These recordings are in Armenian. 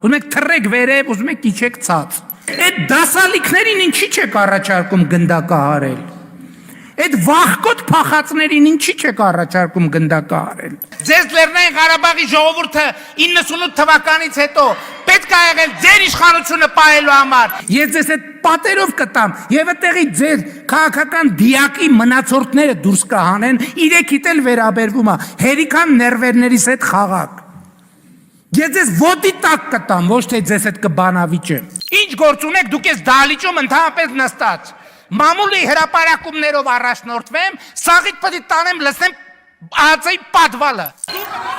ուզում եք թռեք վերև, ուզում եք իջեք ցած։ Այդ դասալիքներին ինչի՞ չեք առաջարկում գնդակահարել։ Այդ վախկոտ փախածներին ինչի՞ չեք առաջարկում գնդակահարել։ Ձեզ Լեռնային Ղարաբաղի ժողովուրդը 98 թվականից հետո պետք է եղել ձեր իշխանությունը պահելու համար։ Ես ձեզ այդ պատերով կտամ եւ այդտեղի ձեր քաղաքական դիակի մնացորդները դուրս կհանեն, իրեքիդ էլ վերաբերվում է, հերիքան ներվերներիս հետ խաղակ։ Ես ձեզ ոտի տակ կտամ, ոչ թե ձեզ հետ կբանավիճեմ։ Ինչ գործ ունեք, դուք ես դահլիճում ընդհանրապես նստած։ Մամուլի հրապարակումներով առաջնորդվեմ, սաղիդ պետք է տանեմ, լսեմ ԱԱԾ-ի պատվալը։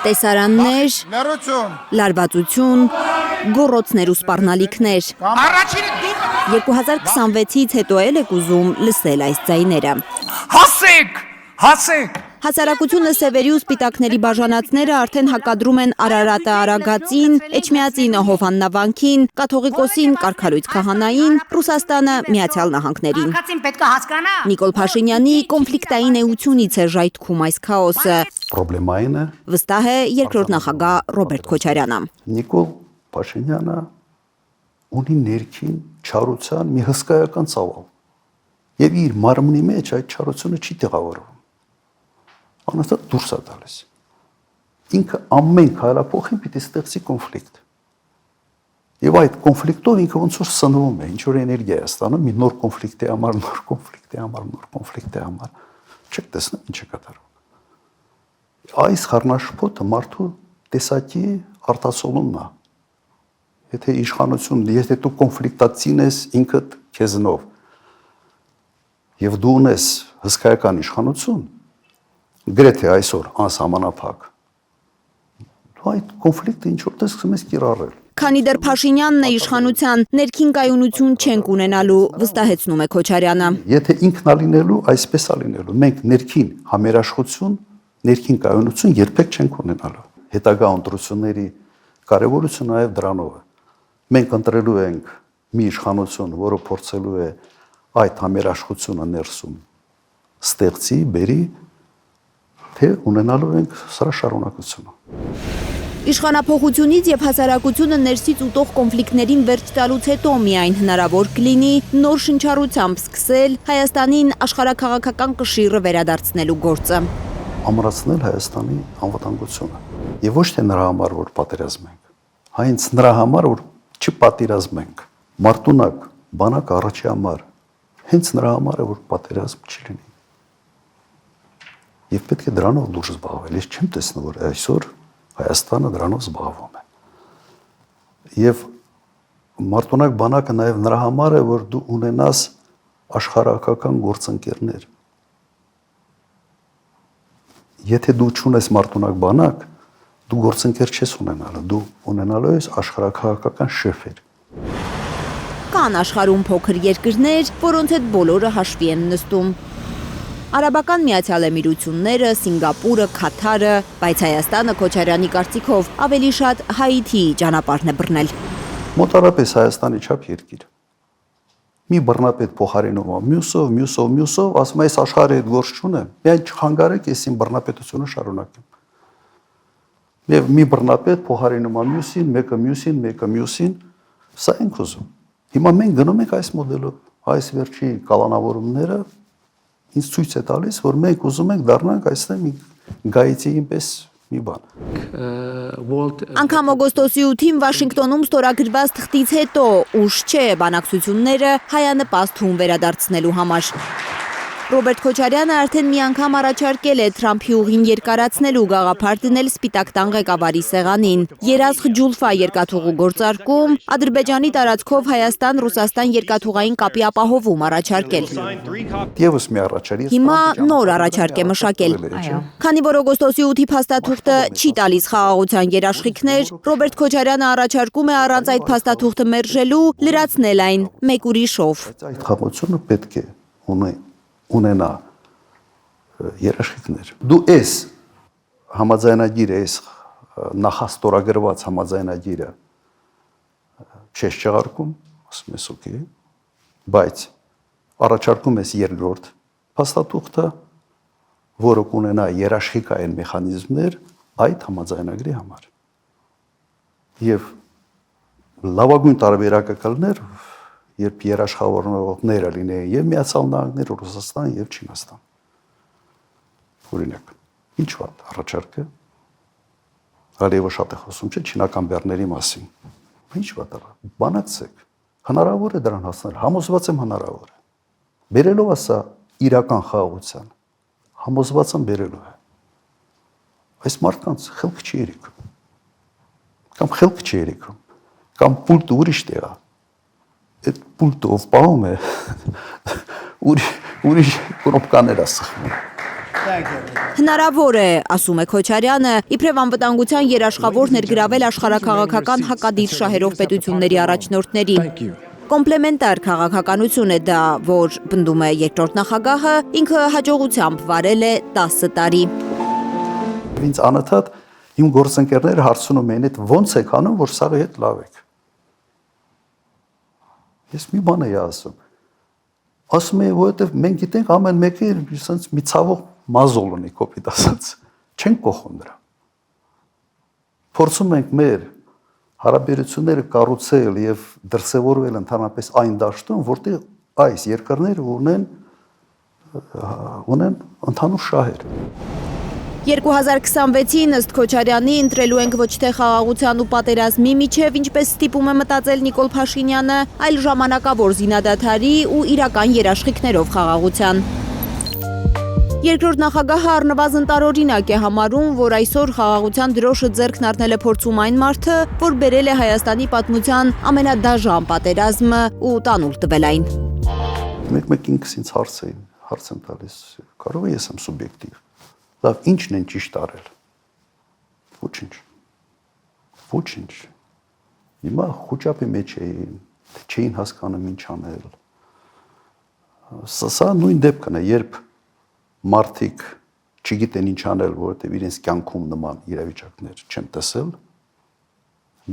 Տեսարաններ, լարվածություն, գոռոցներ ու սպառնալիքներ։ Առաջինը դուք 2026-ից հետո էլ եք ուզում լսել այս ձայները։ հասեք։ Հասարակությունը սևերի ու սպիտակների բաժանածները արդեն հակադրում են Արարատը Արագածին, Էջմիածինը Հովհաննավանքին, Կաթողիկոսին Կարգալույց քահանային, Ռուսաստանը Միացյալ Նահանգներին։ Արկածին պետք է հասկանա։ Նիկոլ Փաշինյանի կոնֆլիկտային էությունից է ժայթքում այս քաոսը։ Պրոբլեմային է։ Վստահ է երկրորդ նախագահ Ռոբերտ Քոչարյանը։ Նիկոլ Փաշինյանը ունի ներքին չարության մի հսկայական ծավալ։ Եվ իր մարմնի մեջ այդ չարությունը չի տեղավորվում։ Անընդհատ դուրս է տալիս։ Ինքը ամեն քայլափոխին պիտի ստեղծի կոնֆլիկտ։ Եվ այդ կոնֆլիկտով ինքը ոնց որ սնվում է, ինչ որ էներգիա է ստանում, մի նոր կոնֆլիկտի համար, նոր կոնֆլիկտի համար։ Չեք տեսնում ինչ է կատարվում։ Այս խառնաշփոթը մարդու տեսակի արտասոլումն է։ Եթե իշխանություն, եթե դու կոնֆլիկտացին ես ինքդ քեզնով, եւ դու ունես հսկայական իշխանություն, գրեթե այսօր անսահմանափակ, դու այդ կոնֆլիկտը ինչ որտեղ սկսում ես կիրառել։ Քանի դեռ Փաշինյանն է իշխանության, ներքին կայունություն չենք ունենալու, վստահեցնում է Քոչարյանը։ Եթե ինքն ալինելու, այսպես ալինելու, մենք ներքին համերաշխություն, ներքին կայունություն երբեք չենք ունենալու։ Հետագա ընտրությունների կարևորությունը նաև դրանով է։ Մենք ընտրելու ենք մի իշխանություն, որը փորձելու է այդ համերաշխությունը ներսում ստեղծի, բերի, թե ունենալու ենք սրա շարունակությունը։ Իշխանափոխությունից եւ հասարակությունը ներսից ուտող կոնֆլիկտներին վերջ տալուց հետո միայն հնարավոր կլինի նոր շնչառությամբ սկսել Հայաստանին աշխարհաքաղաքական կշիռը վերադարձնելու գործը։ Ամրացնել Հայաստանի անվտանգությունը։ Եվ ոչ թե նրա համար, որ պատերազմենք, հենց նրա համար, որ չպատերազմենք։ Մարտունակ, բանակ առաջի համար, հենց նրա համար է, որ պատերազմ չլինի։ Եվ պետք է դրանով դուրս զբաղվել։ Ես չեմ տեսնում, որ այսօր Հայաստանը դրանով զբաղվում է։ Եվ մարտունակ բանակը նաև նրա համար է, որ դու ունենաս աշխարհակական գործընկերներ։ Եթե դու չունես մարտունակ բանակ, դու գործընկեր չես ունենալու, դու ունենալու ես աշխարհակական շեֆեր։ Կան աշխարհում փոքր երկրներ, որոնց հետ բոլորը հաշվի են նստում։ Արաբական Միացյալ Էմիրությունները, Սինգապուրը, Քաթարը, բայց Հայաստանը Քոչարյանի կարծիքով ավելի շատ Հայիթիի ճանապարհն է բռնել։ Մոտարապես Հայաստանի չափ երկիր։ Մի բռնապետ փոխարինում է մյուսով, ասում է այս աշխարհի հետ գործ չունեմ, միայն չխանգարեք ես իմ բռնապետությունը շարունակեմ։ Եվ մի բռնապետ փոխարինում է մեկը մյուսին, սա ենք ուզում։ Հիմա մենք գնում ենք այս մոդելով, այս վերջի կալանավորումները ինձ ցույց է տալիս, որ մենք ուզում ենք դառնանք այստեղ մի գայցի պես մի բան։ Անգամ օգոստոսի 8-ին Վաշինգտոնում ստորագրված թղթից հետո ուշ չէ բանակցությունները հայանպաստ հուն վերադարձնելու համար։ Ռոբերտ Քոչարյանը արդեն մի անգամ առաջարկել է Թրամփի ուղին երկարացնելու գաղափար դնել Սպիտակ տան ղեկավարի սեղանին։ Երազղ Ջուլֆա երկաթուղու գործարկում, Ադրբեջանի տարածքով Հայաստան-Ռուսաստան երկաթուղային կապի ապահովում առաջարկել։ Եվս մի առաջարկ։ Հիմա նոր առաջարկ է մշակել։ Քանի որ օգոստոսի 8-ի փաստաթուղթը չի տալիս խաղաղության երաշխիքներ, Ռոբերտ Քոչարյանը առաջարկում է առանց այդ փաստաթուղթը մերժելու լրացնել այն մեկ ուրիշով։ Այդ խաղաղությունը պետք է ունենա երաշխիքներ։ Դու ես համաձայնագիրը, ես նախաստորագրված համաձայնագիրը չես չեղարկում, ասում ես օքեյ, բայց առաջարկում ես երկրորդ փաստաթուղթը, որը կունենա երաշխիքային մեխանիզմներ այդ համաձայնագրի համար։ Եվ լավագույն տարբերակը կլներ, երբ երաշխավորողները լինեին եւ Միացյալ Նահանգներ, Ռուսաստան եւ Չինաստան։ Օրինակ, ինչ վատ առաջարկը Ալիևը շատ է խոսում, չէ, չինական բեռների մասին։ Ինչ վատ է, բանակցեք։ Հնարավոր է դրան հասնել, համոզված եմ հնարավոր է։ Բերելով ասա իրական խաղաղության, համոզված եմ բերելու է։ Այս մարդկանց խելք չի երիկում։ Կամ խելք չի երիկում, կամ պուլտը ուրիշ տեղ է։ Այդ պուլտը ով պահում է, ուրիշ կնոպկաներ է սխմում։ Հնարավոր է, ասում է Քոչարյանը, իբրև անվտանգության երաշխավոր ներգրավել աշխարհաքաղաքական հակադիր շահերով պետությունների առաջնորդներին։ Կոմպլեմենտար քաղաքականություն է դա, որ պնդում է երկրորդ նախագահը, ինքը հաջողությամբ վարել է 10 տարի։ Ինձ անընդհատ իմ գործընկերները հարցնում են, այդ ո՞նց եք անում, որ սաղի հետ լավ եք։ Ես մի բան եի ասում։ Ասում եմ, որովհետև մենք գիտենք ամեն մեկը sense մի ցավող մազոլ ունի, կոպիտ ասած, չենք կողում դրա։ Փորձում ենք մեր հարաբերությունները կառուցել եւ դրսեւորվել ընդհանրապես այն դաշտում, որտեղ այս երկրները ունեն ընդհանուր շահեր։ 2026-ին ըստ Քոչարյանի ընտրելու ենք ոչ թե խաղաղության ու պատերազմի միջև, ինչպես ստիպում է մտածել Նիկոլ Փաշինյանը, այլ ժամանակավոր զինադադարի ու իրական երաշխիքներով խաղաղության։ Երկրորդ նախագահը առնվազն տարօրինակ է համարում, որ այսօր խաղաղության դրոշը ձեռքն առնել է փորձում այն մարդը, որ բերել է Հայաստանի պատմության ամենադաժան պատերազմը ու տանուլ տվել այն։ Մեկ ինքս ինձ հարց եմ տալիս, կարող է ես եմ սուբյեկտիվ։ Լավ, ինչն են ճիշտ արել։ Ոչինչ։ Ոչինչ։ Հիմա խոճապի մեջ էին, չէին հասկանում ինչ անել։ Սա նույն դեպքն է, երբ մարդիկ չգիտեն ինչ անել, որովհետև իրենց կյանքում նման իրավիճակներ չեն տեսել,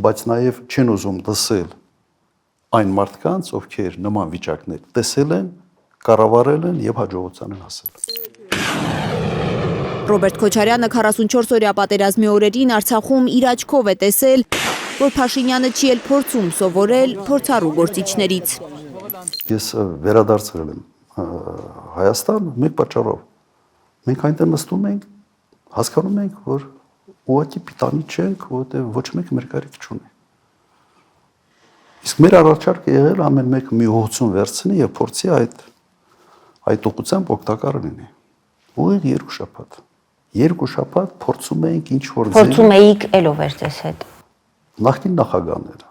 բայց նաև չեն ուզում տեսել այն մարդկանց, ովքեր նման վիճակներ տեսել են, կառավարել են եւ հաջողության են հասել։ Ռոբերտ Քոչարյանը 44-օրյա պատերազմի օրերին Արցախում իր աչքով է տեսել, որ Փաշինյանը չի էլ փորձում սովորել փորձառու գործիչներից։ Ես վերադարձել եմ Հայաստան մեկ պատճառով։ Մենք այնտեղ նստում ենք, հասկանում ենք, որ ուղղակի պիտանի չենք, որովհետև ոչ մեկը մեր կարիք չունի։ Իսկ մեր առաջարկը եղել ամեն մեկը մի ուղղություն վերցնի եւ փորձի այդ ուղղությամբ օգտակար լինի։ Ուղիղ 2 շաբաթ։ 2 շաբաթ փորձում էինք ինչ որ փորձում էիք ելով էր ձեզ հետ։ Նախկին նախագահները։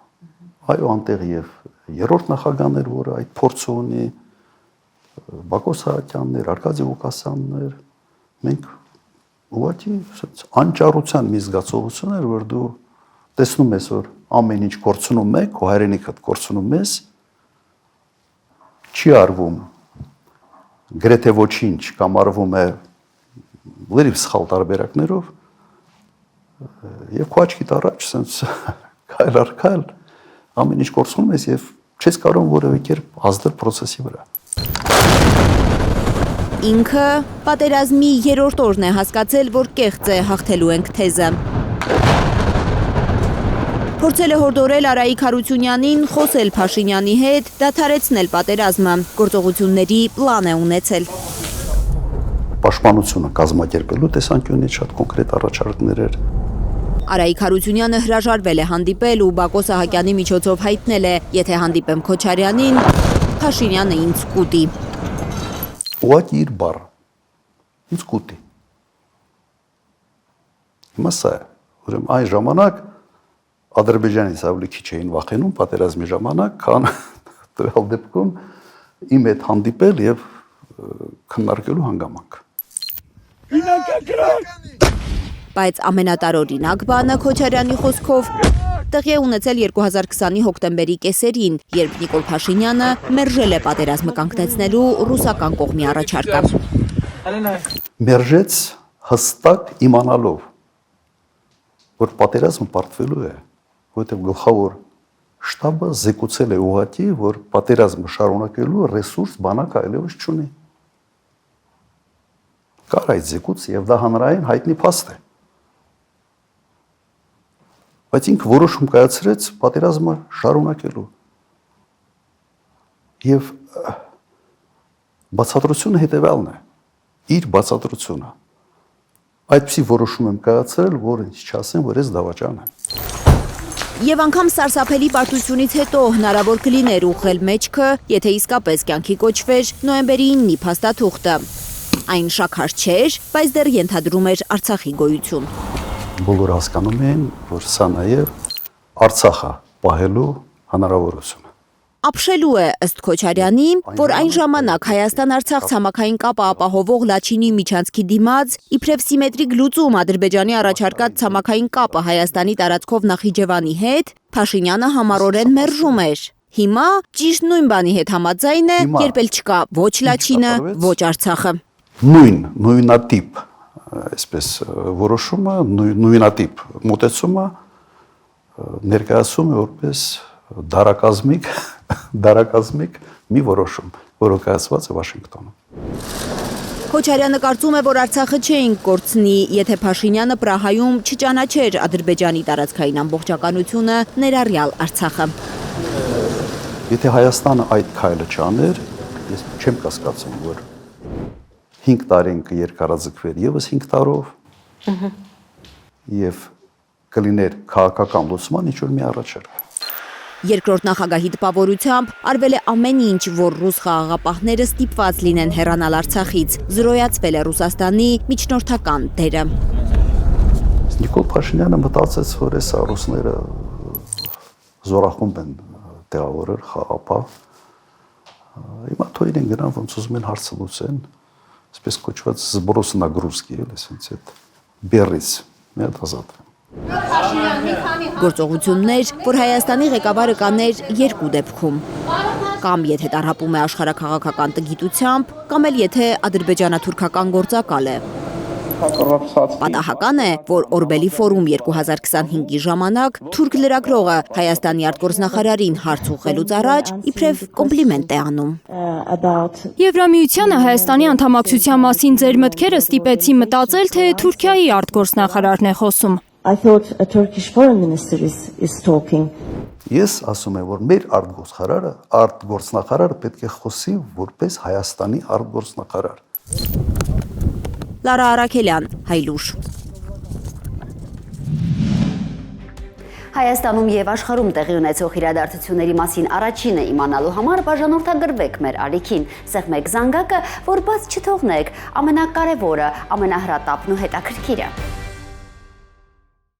Այո, անտեղ եւ երրորդ նախագահներ, որը այդ փորձը ունի, Բակո Սահակյաններ, Արկադի Ղուկասյաններ, մենք ուղղակի անճարության մի զգացողություն էր, որ դու տեսնում ես, որ ամեն ինչ կորցնում եք, ու հայրենիքդ կորցնում ես, չի արվում գրեթե ոչինչ կամ արվում է լրիվ սխալ տարբերակներով եւ քո աչքիդ առաջ sense քայլ առ քայլ ամեն ինչ կորցնում ես եւ չես կարող որևէ կերպ ազդել process-ի վրա։ Ինքը պատերազմի 3-րդ օրն է հասկացել, որ կեղծ է հաղթելու ենք թեզը։ Փորձել է հորդորել Արայիկ Հարությունյանին, խոսել Փաշինյանի հետ, դադարեցնել պատերազմը, գործողությունների պլան է ունեցել։ Պաշտպանությունը կազմակերպելու տեսանկյունից շատ կոնկրետ առաջարկներ էր։ Արայիկ Հարությունյանը հրաժարվել է հանդիպել ու Բակո Սահակյանի միջոցով հայտնել է, եթե հանդիպեմ Քոչարյանին, Փաշինյանը ինձ կուտի։ Ուղղակի իր բառ ինձ կուտի։ Հիմա սա է, ուրեմն այն ժամանակ Ադրբեջանից ավելի քիչ էին վախենում պատերազմի ժամանակ, քան տվյալ դեպքում իմ հետ հանդիպել եւ քննարկելու հանգամանք։ Բայց ամենատարօրինակ բանը Քոչարյանի խոսքով տեղի է ունեցել 2020-ի հոկտեմբերի կեսերին, երբ Նիկոլ Փաշինյանը մերժել է պատերազմը կանգնեցնելու ռուսական կողմի առաջարկը։ Մերժեց հստակ իմանալով, որ պատերազմը պարտվելու է, որովհետև գլխավոր շտաբը զեկուցել է ուղղակի, որ պատերազմը շարունակելու ռեսուրս բանակ այլևս չունի։ Կար այդ զեկույց եւ դա հանրային հայտնի փաստ է։ Բայց ինքը որոշում կայացրեց պատերազմը շարունակելու։ Եվ բացատրությունը հետևյալն է, իր բացատրությունը։ Այդպիսի որոշում եմ կայացրել, որ ինձ չասեն, որ ես դավաճան եմ։ Եվ անգամ սարսափելի պարտությունից հետո հնարավոր կլիներ ուղղել մեջքը, եթե իսկապես կյանքի կոչվեր նոյեմբերի 9-ի փաստաթուղթը։ Այն շաքար չէր, բայց դեռ ենթադրում էր Արցախի գոյություն։ Բոլորը հասկանում են, որ սա նաև Արցախը պահելու հնարավորություն է։ Ապշելու է ըստ Քոչարյանի, որ այն ժամանակ Հայաստան-Արցախ ցամաքային կապը ապահովող Լաչինի միջանցքի դիմաց իբրև սիմետրիկ լուծում Ադրբեջանի առաջարկած ցամաքային կապը Հայաստանի տարածքով Նախիջևանի հետ Փաշինյանը համառորեն մերժում էր։ Հիմա ճիշտ նույն բանի հետ համաձայն է, երբ էլ չկա ոչ Լաչինը, ոչ Արցախը։ Նույնատիպ, այսպես որոշումը, նույնատիպ մոտեցումը ներկայացում է որպես դարակազմիկ մի որոշում, որը կայացված է Վաշինգտոնում։ Քոչարյանը կարծում է, որ Արցախը չէին կորցնի, եթե Փաշինյանը Պրահայում չճանաչեր Ադրբեջանի տարածքային ամբողջականությունը, ներառյալ Արցախը։ Եթե Հայաստանը այդ քայլը չաներ, ես չեմ կասկածում, որ 5 տարին կերկարաձգվեր եւս 5 տարով եւ կլիներ քաղաքական լուսման ինչ-որ մի առաջարկ։ Երկրորդ նախագահի տպավորությամբ արվել է ամեն ինչ, որ ռուս խաղաղապահները ստիպված լինեն հեռանալ Արցախից, զրոյացվել է Ռուսաստանի միջնորդական դերը։ Նիկոլ Փաշինյանը մտածեց, որ այս ռուսները զորախումբ են տեղավորել խաղապահ։ Հիմա թույլ են գնան, ոնց ուզում են հարցը լուծեն, այսպես կոչված զբրոսնագրուսկի, այսինքն այդ բերից մի հատ ազատվեն։ Գործողություններ, որ Հայաստանի ղեկավարը կաներ երկու դեպքում։ Կամ եթե տառապում է աշխարհաքաղաքական տգիտությամբ, կամ էլ եթե ադրբեջանա-թուրքական գործակալ է։ Պատահական է, որ Օրբելի ֆորում 2025-ի ժամանակ թուրք լրագրողը Հայաստանի արտգործնախարարին հարց ուղղելուց առաջ իբրև կոմպլիմենտ է անում։ Եվրամիությանը Հայաստանի անդամակցության մասին ձեր մտքերը ստիպեցի մտածել, թե Թուրքիայի արտգործնախարարն է խոսում։ I thought a Turkish foreign minister is talking. Ես ասում եմ, որ մեր արտգործնախարարը պետք է խոսի որպես Հայաստանի արտգործնախարար։ Լարա Արաքելյան, Հայլուշ։ Հայաստանում եւ աշխարհում տեղի ունեցող իրադարձությունների մասին առաջինը իմանալու համար բաժանորդագրվեք մեր ալիքին, սեղմեք զանգակը, որ բաց չթողնեք ամենակարևորը, ամենահրատապն ու հետաքրքիրը։